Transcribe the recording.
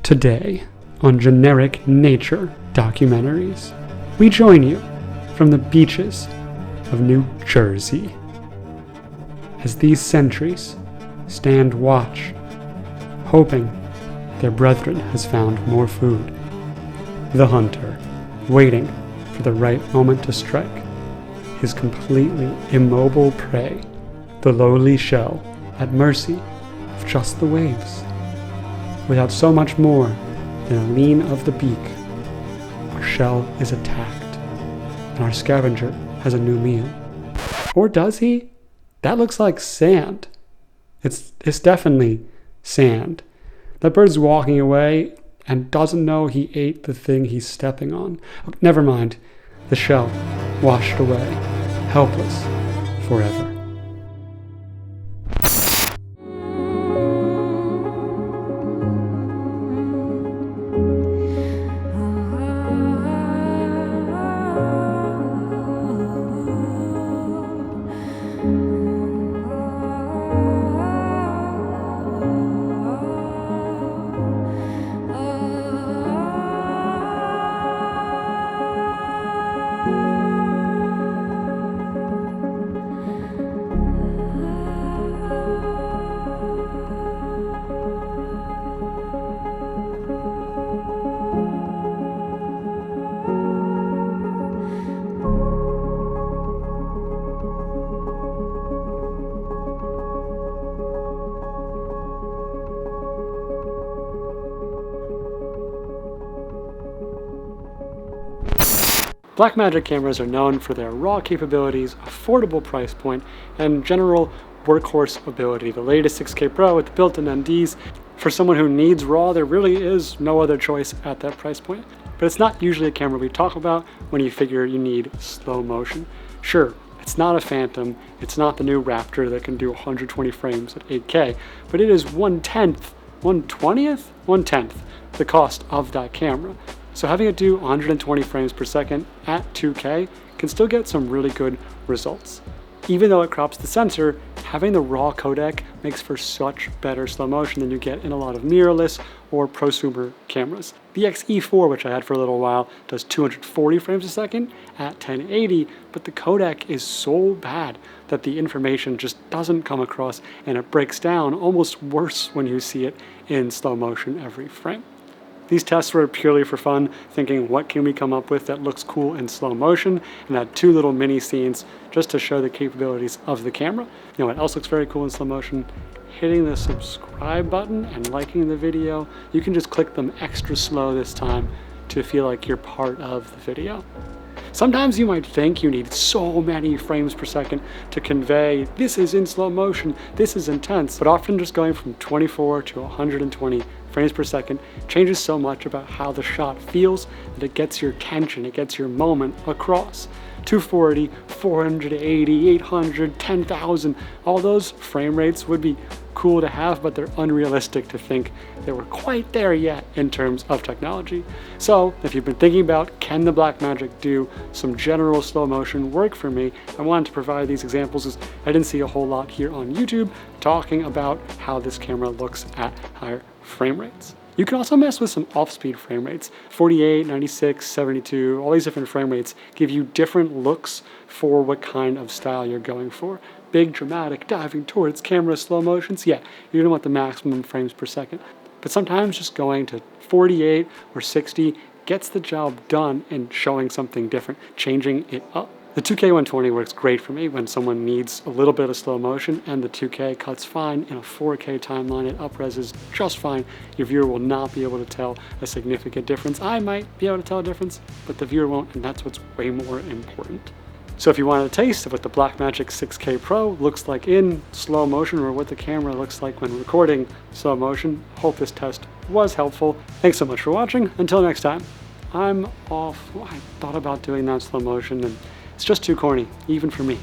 Today, on Generic Nature Documentaries, we join you from the beaches of New Jersey as these sentries stand watch, hoping their brethren has found more food. The hunter, waiting for the right moment to strike, his completely immobile prey, the lowly shell, at mercy of just the waves. Without so much more than a lean of the beak, our shell is attacked, and our scavenger has a new meal. Or does he? That looks like sand. It's definitely sand. That bird's walking away and doesn't know he ate the thing he's stepping on. Oh, never mind. The shell washed away, helpless forever. Blackmagic cameras are known for their raw capabilities, affordable price point, and general workhorse ability. The latest 6K Pro with the built-in NDs. For someone who needs RAW, there really is no other choice at that price point. But it's not usually a camera we talk about when you figure you need slow motion. Sure, it's not a Phantom, it's not the new Raptor that can do 120 frames at 8K, but it is 1/10th the cost of that camera. So having it do 120 frames per second at 2K can still get some really good results. Even though it crops the sensor, having the RAW codec makes for such better slow motion than you get in a lot of mirrorless or prosumer cameras. The XE4, which I had for a little while, does 240 frames a second at 1080, but the codec is so bad that the information just doesn't come across and it breaks down almost worse when you see it in slow motion every frame. These tests were purely for fun, thinking what can we come up with that looks cool in slow motion, and had two little mini scenes just to show the capabilities of the camera. You know what else looks very cool in slow motion? Hitting the subscribe button and liking the video. You can just click them extra slow this time to feel like you're part of the video. Sometimes you might think you need so many frames per second to convey this is in slow motion, this is intense, but often just going from 24 to 120 frames per second changes so much about how the shot feels that it gets your tension, it gets your moment across. 240, 480, 800, 10,000, all those frame rates would be cool to have, but they're unrealistic to think that we're quite there yet in terms of technology. So if you've been thinking about can the Blackmagic do some general slow motion work for me, I wanted to provide these examples as I didn't see a whole lot here on YouTube talking about how this camera looks at higher frame rates. You can also mess with some off-speed frame rates. 48, 96, 72, all these different frame rates give you different looks for what kind of style you're going for. Big, dramatic, diving towards camera slow motions, yeah, you're gonna want the maximum frames per second. But sometimes just going to 48 or 60 gets the job done and showing something different, changing it up. The 2K 120 works great for me when someone needs a little bit of slow motion, and the 2K cuts fine in a 4K timeline. It up-reses just fine. Your viewer will not be able to tell a significant difference. I might be able to tell a difference, but the viewer won't, and that's what's way more important. So if you wanted a taste of what the Blackmagic 6K Pro looks like in slow motion, or what the camera looks like when recording slow motion, hope this test was helpful. Thanks so much for watching. Until next time, I'm off. I thought about doing that slow motion, and it's just too corny, even for me.